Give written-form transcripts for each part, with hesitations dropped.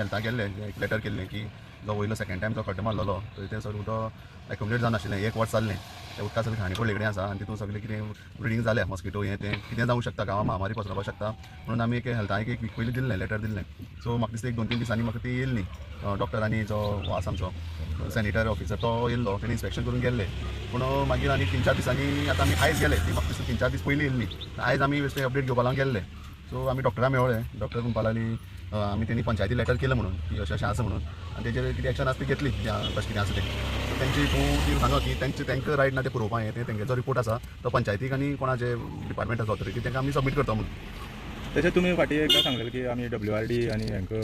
हेल्था गेल्ले एक लेटर केल्लें की जो वयलो सेकंड टायम जो खड्डो मारलेलो थंय तें सगळें उदक एक्युमुलेट जावन आशिल्लें 1 वर्स जाल्लें त्या उदका सगळें घाणी पडले कडेन आसा आनी तितून सगळें कितें ब्रिडींग जाल्या मॉस्किटो हें तें कितें जावंक शकता गांवां महामारी पसरपाक शकता म्हणून आमी एक हेल्थाक एक वीक पयलीं दिल्लें लेटर दिल्लें सो म्हाका दिसता एक 2-3 दिसांनी म्हाका ती येयल्ली डॉक्टरांनी जो आसा आमचो सॅनिटरी ऑफिसर तो येयल्लो तेणी इन्स्पेक्शन करून गेल्ले पूण मागीर आनी 3-4 दिसांनी आतां आमी आयज गेले ती म्हाका दिसता 3-4 दीस पयलीं येयल्ली आयज आमी बेश्टे अपडेट घेवपाक लागून गेल्ले सो आमी डॉक्टरां मेळ्ळे डॉक्टर म्हणपाक लागली आमी तेणी पंचायती लेटर केलं म्हणून की अशें अशें आसा म्हणून आनी तेजेर कितें एक्शन आसा ती घेतली कशें कितें आसा तें तेंची ती सांगो की तांकां रायट ना तें पुरोवपाक हें तेंगे जो रिपोर्ट आसा तो पंचायतीक आनी कोणा जे डिपार्टमेंट आसा ऑथॉरिटी तांकां आमी सबमीट करता म्हणून तशें तुमी फाटीं एकदां सांगलेलें की आमी WRD आनी हांकां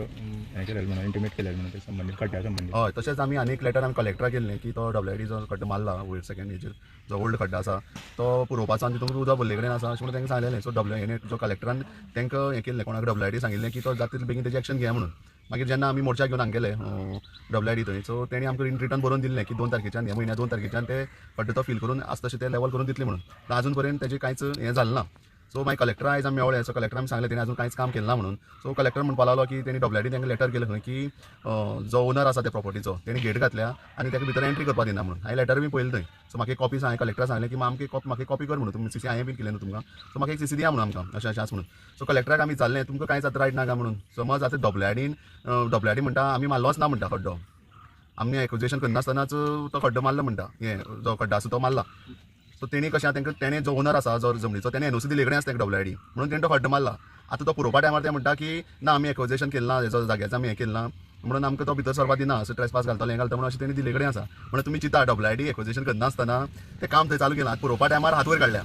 हें केलेलें म्हणून इंटिमेट केलेलें म्हणून ते संबंदीत खड्ड्या संबंदीत हय तशेंच आमी आनी एक लेटर आमी कलेक्टराक केल्लें की तो WRD जो खड्डो मारला वयर सेकंड हेजेर जो ओल्ड खड्डो आसा तो पुरोवपाचो आनी तितून उदक भरले कडेन आसा अशें म्हणून तांकां सांगलेलें सो हेणे जो कलेक्टरान तांकां हें केल्लें कोणाक WRD सांगिल्लें की तो जाता तितलें बेगीन तेजें एक्शन घेया म्हणून मागीर जेन्ना आमी मोर्चा घेवन हांगा गेले WRD थंय सो तेणी आमकां रिटर्न बरोवन दिल्लें की 2 तारखेच्यान ह्या म्हयन्या 2 तारखेच्यान ते खड्डो तो फील करून आसा तशें ते लेवल करून दितले म्हणून अजून पर्यंत तेजें कांयच हें जालें ना सो मागीर कलेक्टर आयज आमी मेवळे सो कलेक्टरान सांगलें तेणी अजून कांयच काम केलें ना म्हणून सो कलेक्टर म्हणपाक लागलो की तेणी WRD तांकां लेटर केलें खंय की जो ओनर आसा त्या प्रॉपर्टीचो तेणी गेट घातल्या आनी ताका भितर एंट्री करपाक दिना म्हणून हांवें लेटर बी पळयलें थंय सो म्हाका एक कॉपी हांवें कलेक्टराक सांगलें की म्हाका कॉपी कर म्हणून तुमी CC हांवें बीन केलें न्हू तुमकां सो म्हाका एक CC दिया म्हणून आमकां अशें आसा म्हणून सो कलेक्टराक आमी विचारलें तुमकां कांयच आतां रायट नाका म्हणून समज आतां WRD म्हणटा आमी मारलोच ना म्हणटा खड्डो आमी एक्विजिशन करनासतनाच तो खड्डो मारलो म्हणटा हें जो खड्डो आसा तो मारला सो तेणी कशें तांकां तेणें जो ओनर आसा जो जमनीचो तेणें NOC दिले कडेन आसा तांकां WRD म्हणून तेणें तो खड्डो मारला आतां तो पुरोवपा टायमार ते म्हणटा की ना आमी एक्विजिशन केलें ना हेजो जाग्याचो आमी हें केलें ना म्हणून आमकां तो भितर सरपाक दिना असो ट्रेसपास घालतलो हें घालता म्हणून अशें तेणी दिले कडेन आसा म्हणून तुमी चिंता WRD एक्विजिशन करनासतना तें काम थंय चालू केलां पुरोवपा टायमार हात वयर काडल्या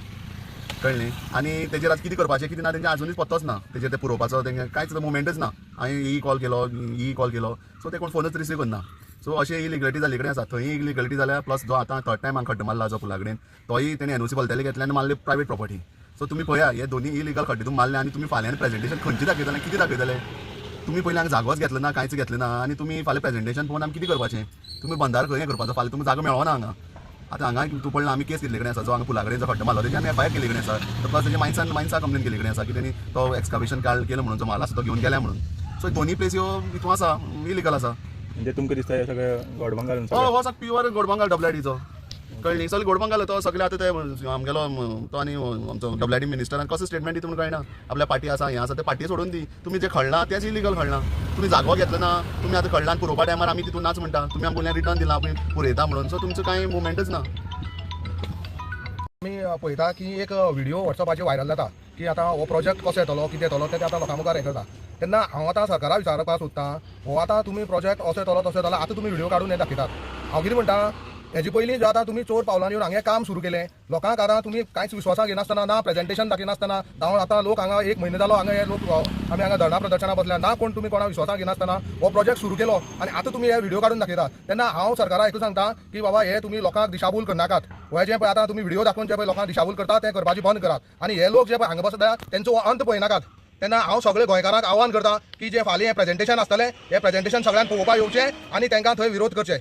कळ्ळें आनी तेजेर आतां कितें करपाचें कितें ना तेंचें आजुनूच पत्तोच ना तेजेर तें पुरोवपाचो तेंगे कांयच मुवमेंटच ना हांवें ही कॉल केलो सो ते कोण फोनच रिसीव करना सो अशें इलिगलिटी जाल्ले कडेन आसा थंय इलिगलिटी जाल्या प्लस जो आतां थर्ड टायम हांगा खड्डो मारला जो पुला कडेन तोय तेणी NOC भलतेले घेतले आनी मारले प्रायवेट प्रॉपर्टी सो तुमी पळया हे दोनी इलिगल खड्डे तुमी मारले आनी तुमी फाल्यां प्रेजेंटेशन खंयचें दाखयतले कितें दाखयतले तुमी पयलीं हांगा जागोच घेतलो ना कांयच घेतलें ना आनी तुमी फाल्यां प्रेजेंटेशन पळोवन आमी कितें करपाचें तुमी बंदार खंय करपाचो फाल्यां तुमकां जागो मेळना हांगा आतां हांगा तूं पळयलें आमी केस केल्ले कडेन आसा जो हांगा पुला कडेन जो खड्डो मारलो तेजी आमी FIR केल्ले कडेन आसा प्लस तेजे मायन्सा कंप्लेन केल्ले कडेन आसा की तेणी तो एक्सकावेशन केलं म्हणून जो माल आसा तो घेवन गेल्या म्हणून सो दोनी प्लेस ह्यो हितून आसा इलिगल आसा म्हणजे तुमकां दिसता हे सगळें गोडबंगाल हो सगळं प्युअर गोडबंगाल WRDचो कळ्ळी सगळें गोडबंगाल तो सगळें आतां ते आमगेलो तो आनी आमचो WRD मिनिस्टरान कसो स्टेटमेंट दिता म्हणून कळना आपल्या पार्टी आसा हें आसा ते पार्टी सोडून दी तुमी जे खडलां तेच इलिगल खडलां तुमी जागो घेतलो ना तुमी आतां खडलां पुरोवपा टायमार आमी तितून नाच म्हणटा तुमी आमकां रिटर्न दिला आमी पुरयता म्हणून सो तुमचो कांय मुवमेंटच ना आमी पळयता की एक व्हिडिओ वॉट्सॅपाचेर व्हायरल जाता की आतां हो प्रोजेक्ट कसो येतलो कितें येतलो तें आतां लोकां मुखार हें करता तेन्ना हांव आतां सरकाराक विचारपाक सोदतां हो आतां तुमी प्रोजेक्ट असो येतलो तसो येतलो आतां तुमी व्हिडिओ काडून हें दाखयतात हांव कितें म्हणटा हेजे पयलीं जो आतां तुमी चोर पावलां येवन हांगा काम सुरू केलें लोकांक आतां तुमी कांयच विश्वासाक घेनासतना ना प्रेजेंटेशन दाखयनासतना जावं आतां लोक हांगा 1 म्हयनो जालो हांगा हे लोक आमी हांगा धरणां प्रदर्शनां बसल्या ना कोण तुमी कोणा विश्वासाक घेनासतना हो प्रोजेक्ट सुरू केलो आनी आतां तुमी हे व्हिडिओ काडून दाखयतात तेन्ना हांव सरकाराक एकूच सांगता की बाबा हे तुमी लोकांक दिशाभूल करनाकात हे जे पळय आतां तुमी व्हिडिओ दाखोवन जे पळय लोकांक दिशाभूल करतात तें करपाची बंद करात आनी हे लोक जे पळय हांगा बसता तेंचो अंत पळयनाकात तेन्ना हांव सगळे गोंयकारांक आव्हान करता की जे फाल्यां हें प्रेजेंटेशन आसतलें हें प्रेजेंटेशन सगळ्यांक पळोवपाक येवचें आनी तांकां थंय विरोध करचें